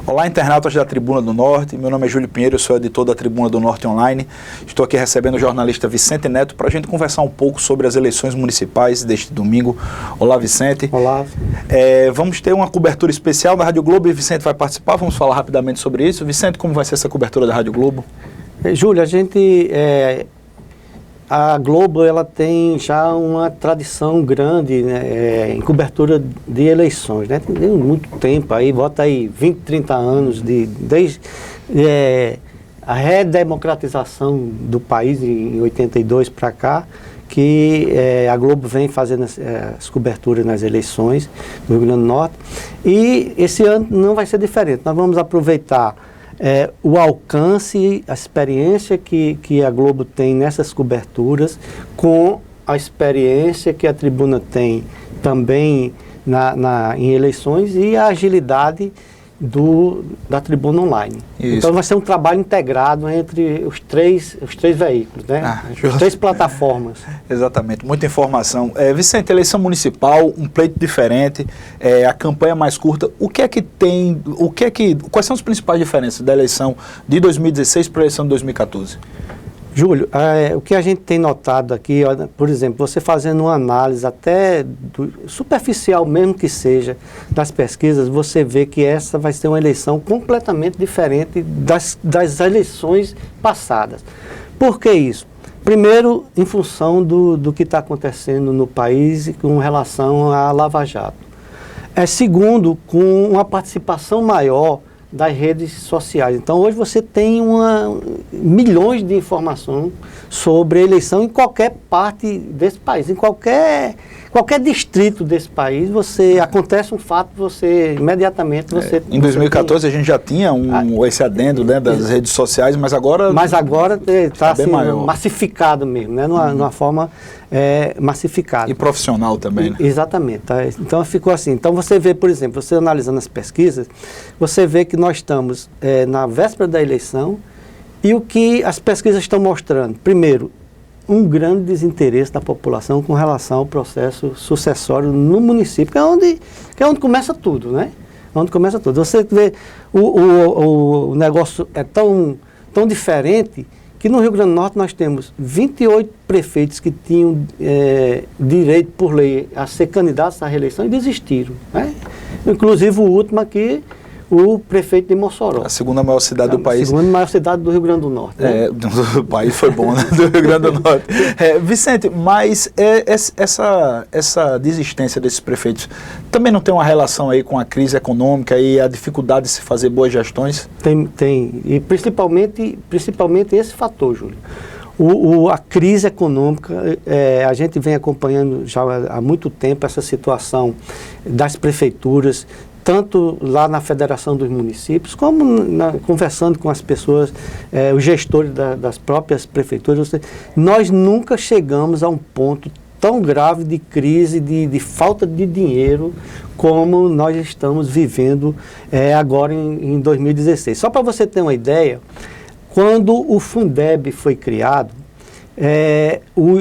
Olá, internautas da Tribuna do Norte. Meu nome é Júlio Pinheiro, eu sou editor da Tribuna do Norte Online. Estou aqui recebendo o jornalista Vicente Neto para a gente conversar um pouco sobre as eleições municipais deste domingo. Olá, Vicente. Olá. Vamos ter uma cobertura especial da Rádio Globo e Vicente vai participar. Vamos falar rapidamente sobre isso. Vicente, como vai ser essa cobertura da Rádio Globo? Júlio, a Globo ela tem já uma tradição grande, né, em cobertura de eleições, né? Tem muito tempo aí, bota aí 20, 30 anos desde a redemocratização do país em 82 para cá, que a Globo vem fazendo as coberturas nas eleições do Rio Grande do Norte. E esse ano não vai ser diferente. Nós vamos aproveitar o alcance, a experiência que a Globo tem nessas coberturas, com a experiência que a Tribuna tem também em eleições e a agilidade da Tribuna Online. Isso. Então vai ser um trabalho integrado entre os três veículos, né? As três plataformas. Exatamente, muita informação. Vicente, eleição municipal, um pleito diferente, a campanha mais curta. Quais são as principais diferenças da eleição de 2016 para a eleição de 2014? Júlio, o que a gente tem notado aqui, por exemplo, você fazendo uma análise até superficial mesmo que seja das pesquisas, você vê que essa vai ser uma eleição completamente diferente das eleições passadas. Por que isso? Primeiro, em função do que está acontecendo no país com relação à Lava Jato. Segundo, com uma participação maior das redes sociais. Então, hoje você tem milhões de informações sobre a eleição em qualquer parte desse país, em qualquer distrito desse país, acontece um fato, imediatamente... Em 2014 a gente já tinha esse adendo, né, das redes sociais, mas agora... está assim, massificado mesmo, né, numa forma massificada. E profissional também, né? Exatamente. Tá? Então ficou assim. Então você vê, por exemplo, você analisando as pesquisas, você vê que nós estamos na véspera da eleição e o que as pesquisas estão mostrando? Primeiro, um grande desinteresse da população com relação ao processo sucessório no município, que é onde começa tudo, né? Onde começa tudo. Você vê, o negócio é tão diferente que no Rio Grande do Norte nós temos 28 prefeitos que tinham direito por lei a ser candidatos à reeleição e desistiram, né? Inclusive o último aqui, o prefeito de Mossoró. A segunda maior cidade do país. A segunda maior cidade do Rio Grande do Norte. Né? Do país foi bom, né? Do Rio Grande do Norte. Vicente, mas essa desistência desses prefeitos também não tem uma relação aí com a crise econômica e a dificuldade de se fazer boas gestões? Tem. E principalmente esse fator, Júlio. A crise econômica, a gente vem acompanhando já há muito tempo essa situação das prefeituras, tanto lá na Federação dos Municípios, como conversando com as pessoas, os gestores das próprias prefeituras. Nós nunca chegamos a um ponto tão grave de crise, de falta de dinheiro, como nós estamos vivendo agora em 2016. Só para você ter uma ideia, quando o Fundeb foi criado,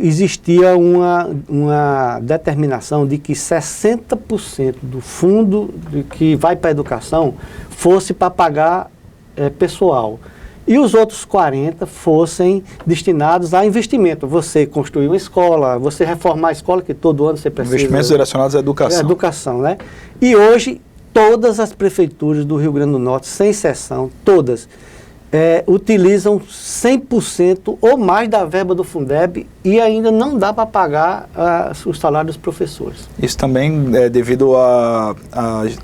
existia uma determinação de que 60% do fundo que vai para a educação fosse para pagar pessoal. E os outros 40% fossem destinados a investimento. Você construir uma escola, você reformar a escola, que todo ano você precisa... Investimentos direcionados à educação. Educação, né? E hoje, todas as prefeituras do Rio Grande do Norte, sem exceção, todas, utilizam 100% ou mais da verba do Fundeb e ainda não dá para pagar o salário dos professores. Isso também é devido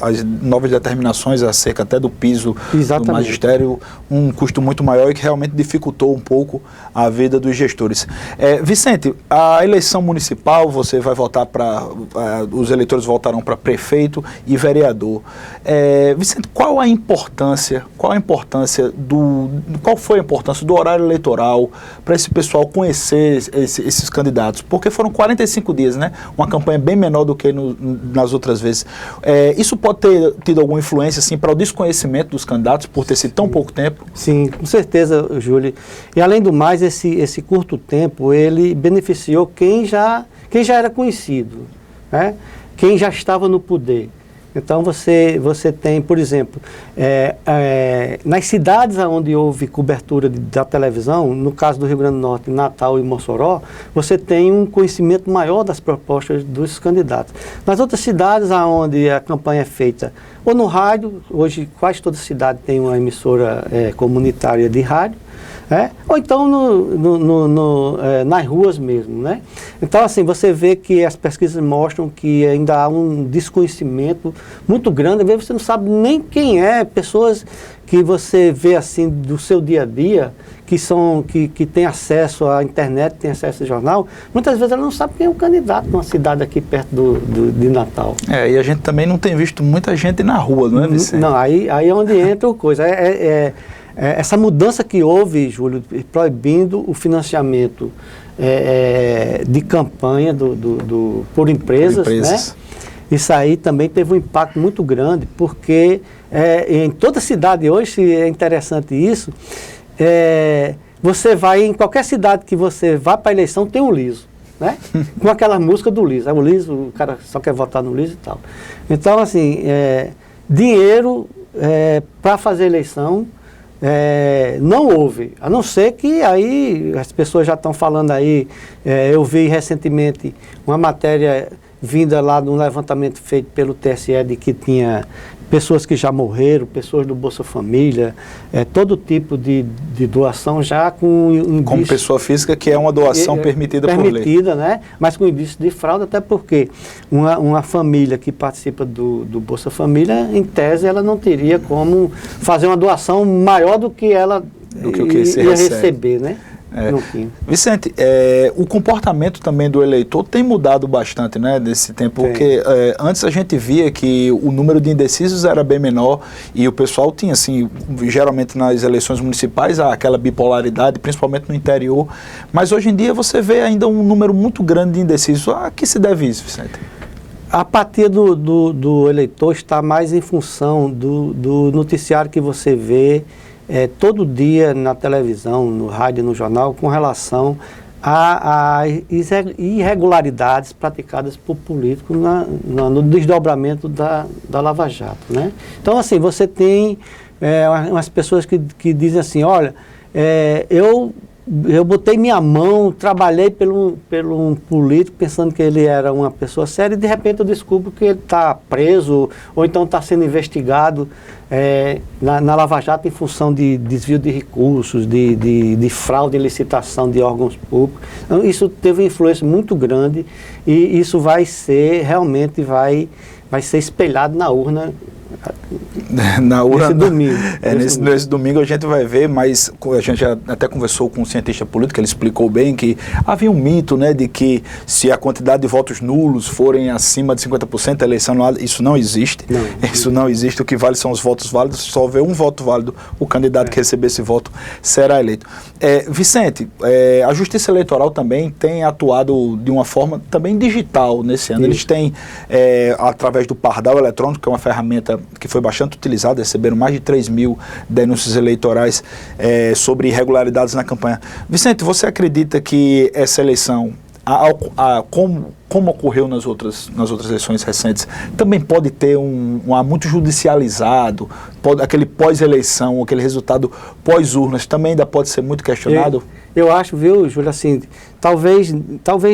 às novas determinações acerca até do piso do magistério, um custo muito maior e que realmente dificultou um pouco a vida dos gestores. Vicente, a eleição municipal, você vai votar os eleitores votarão para prefeito e vereador. Vicente, qual foi a importância do horário eleitoral para esse pessoal conhecer esses candidatos? Porque foram 45 dias, né? Uma campanha bem menor do que nas outras vezes. Isso pode ter tido alguma influência assim, para o desconhecimento dos candidatos por ter sido tão pouco tempo? Sim, com certeza, Júlio. E além do mais, esse curto tempo, ele beneficiou quem já era conhecido, né? Quem já estava no poder. Então você tem, por exemplo, nas cidades onde houve cobertura da televisão, no caso do Rio Grande do Norte, Natal e Mossoró, você tem um conhecimento maior das propostas dos candidatos. Nas outras cidades onde a campanha é feita ou no rádio, hoje quase toda cidade tem uma emissora comunitária de rádio, ou então nas ruas mesmo, né? Então, assim, você vê que as pesquisas mostram que ainda há um desconhecimento muito grande, às vezes você não sabe nem quem pessoas que você vê, assim, do seu dia a dia, que tem acesso à internet, tem acesso ao jornal, muitas vezes ela não sabe quem é o candidato numa cidade aqui perto de Natal. E a gente também não tem visto muita gente na rua, não é, Vicente? Não, aí é onde entra a coisa. Essa mudança que houve, Júlio, proibindo o financiamento de campanha por empresas, né? Isso aí também teve um impacto muito grande, porque em toda cidade hoje, é interessante isso, você vai, em qualquer cidade que você vá para a eleição, tem um liso, né? Com aquela música do liso. O liso, o cara só quer votar no liso e tal. Então, assim, dinheiro para fazer eleição, não houve, a não ser que aí as pessoas já estão falando aí, eu vi recentemente uma matéria vinda lá de um levantamento feito pelo TSE de que tinha pessoas que já morreram, pessoas do Bolsa Família, todo tipo de doação já com indício... Como pessoa física, que é uma doação permitida por lei. Permitida, né? Mas com indício de fraude, até porque uma família que participa do Bolsa Família, em tese, ela não teria como fazer uma doação maior do que ela ia receber, né? Vicente, o comportamento também do eleitor tem mudado bastante, né, nesse tempo, porque antes a gente via que o número de indecisos era bem menor e o pessoal tinha, assim, geralmente nas eleições municipais, aquela bipolaridade, principalmente no interior, mas hoje em dia você vê ainda um número muito grande de indecisos. A que se deve isso, Vicente? A apatia do eleitor está mais em função do noticiário que você vê todo dia na televisão, no rádio, no jornal, com relação a irregularidades praticadas por políticos no desdobramento da Lava Jato, né? Então, assim, você tem umas pessoas que dizem assim, olha, eu botei minha mão, trabalhei pelo um político pensando que ele era uma pessoa séria e de repente eu descubro que ele está preso ou então está sendo investigado na Lava Jato em função de desvio de recursos, de fraude em licitação de órgãos públicos. Então, isso teve uma influência muito grande e isso realmente vai ser espelhado na urna. Nesse domingo. Nesse domingo a gente vai ver, mas a gente já até conversou com um cientista político, ele explicou bem que havia um mito, né, de que se a quantidade de votos nulos forem acima de 50%, a eleição não, isso não existe. Isso não existe, o que vale são os votos válidos, se só houver um voto válido, o candidato que receber esse voto será eleito. Vicente, a Justiça Eleitoral também tem atuado de uma forma também digital nesse ano. Eles têm, através do Pardal Eletrônico, que é uma ferramenta que foi bastante utilizada, receberam mais de 3.000 denúncias eleitorais sobre irregularidades na campanha. Vicente, você acredita que essa eleição, como ocorreu nas outras eleições recentes, também pode ter muito judicializado, aquele pós-eleição, aquele resultado pós-urnas, também ainda pode ser muito questionado? Eu acho, viu, Júlio, assim, talvez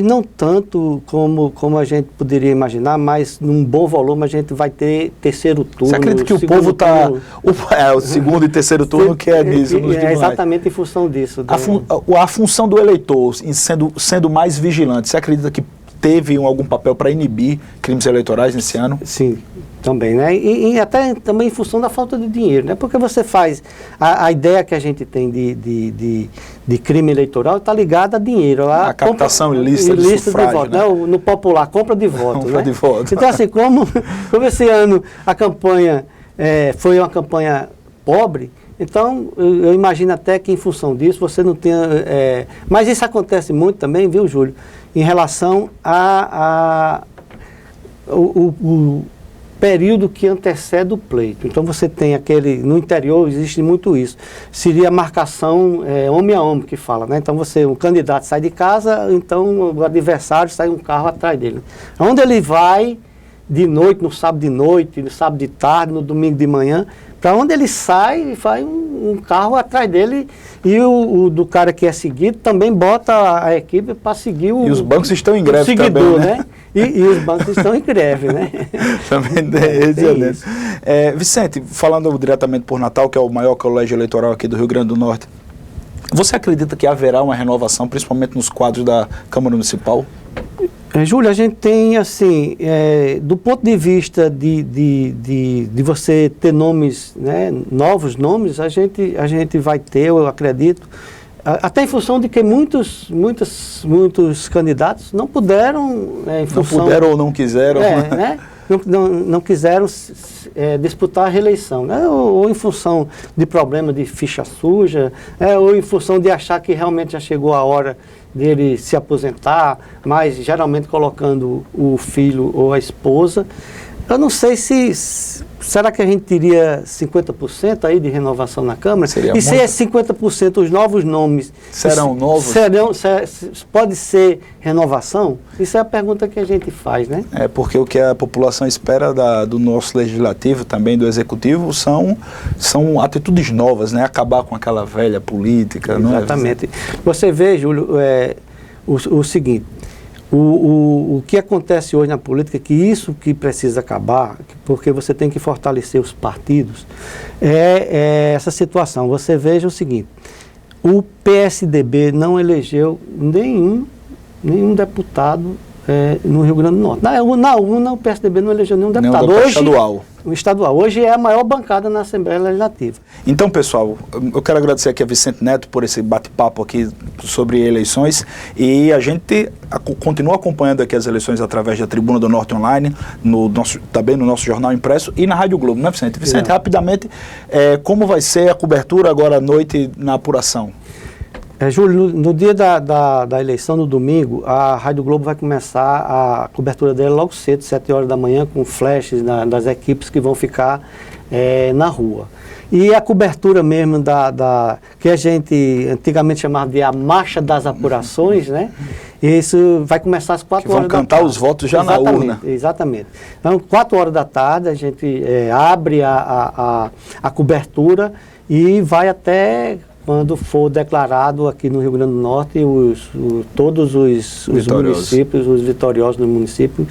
não tanto como a gente poderia imaginar, mas num bom volume a gente vai ter terceiro turno. Você acredita que o povo está... O segundo e terceiro turno que é nisso? Exatamente em função disso. A função do eleitor sendo mais vigilante, você acredita que teve algum papel para inibir crimes eleitorais nesse ano? Sim, também, né? E até também em função da falta de dinheiro, né? Porque você faz... A ideia que a gente tem de crime eleitoral está ligada a dinheiro. A captação ilícita de sufrágio, voto, né? No popular, compra de voto. Compra de voto. Então, assim, como esse ano a campanha foi uma campanha pobre, então eu imagino até que em função disso você não tenha... mas isso acontece muito também, viu, Júlio? Em relação o período que antecede o pleito. Então você tem no interior existe muito isso. Seria a marcação homem a homem que fala, né? Então um candidato sai de casa, então o adversário sai um carro atrás dele. Onde ele vai, de noite, no sábado de noite, no sábado de tarde, no domingo de manhã. Para onde ele sai, vai um carro atrás dele e o do cara que é seguido também bota a equipe para seguir o... E os bancos estão em greve seguidor, também, né? E os bancos estão em greve, né? Também tem isso. Vicente, falando diretamente por Natal, que é o maior colégio eleitoral aqui do Rio Grande do Norte, você acredita que haverá uma renovação, principalmente nos quadros da Câmara Municipal? Júlio, a gente tem, assim, do ponto de vista de você ter nomes, né, novos nomes, a gente vai ter, eu acredito, até em função de que muitos candidatos não puderam, não puderam ou não quiseram. Né? Não quiseram disputar a reeleição, né? Ou em função de problema de ficha suja, ou em função de achar que realmente já chegou a hora dele se aposentar, mas geralmente colocando o filho ou a esposa. Eu não sei será que a gente teria 50% aí de renovação na Câmara? Seria e se é 50% os novos nomes... Serão novos? Pode ser renovação? Isso é a pergunta que a gente faz, né? Porque o que a população espera do nosso legislativo, também do executivo, são atitudes novas, né? Acabar com aquela velha política. Exatamente. Você vê, Júlio, o seguinte... O que acontece hoje na política é que isso que precisa acabar, porque você tem que fortalecer os partidos, é essa situação. Você veja o seguinte, o PSDB não elegeu nenhum deputado no Rio Grande do Norte. Na UNA, o PSDB não elegeu nenhum deputado. Hoje, estadual. Hoje é a maior bancada na Assembleia Legislativa. Então, pessoal, eu quero agradecer aqui a Vicente Neto por esse bate-papo aqui sobre eleições, e a gente continua acompanhando aqui as eleições através da Tribuna do Norte Online, também no nosso jornal impresso e na Rádio Globo, né, Vicente? Vicente, rapidamente, como vai ser a cobertura agora à noite na apuração? Júlio, no dia da eleição, no domingo, a Rádio Globo vai começar a cobertura dela logo cedo, 7 horas da manhã, com flashes das equipes que vão ficar na rua. E a cobertura mesmo que a gente antigamente chamava de a marcha das apurações, né? Isso vai começar às 4 horas da tarde. Vão cantar os votos já na urna. Exatamente. Então, 4 horas da tarde, a gente abre a cobertura e vai até... quando for declarado aqui no Rio Grande do Norte todos os municípios, os vitoriosos do município,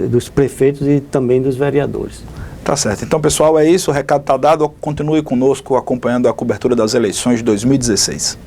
dos prefeitos e também dos vereadores. Tá certo. Então, pessoal, é isso. O recado está dado. Continue conosco acompanhando a cobertura das eleições de 2016.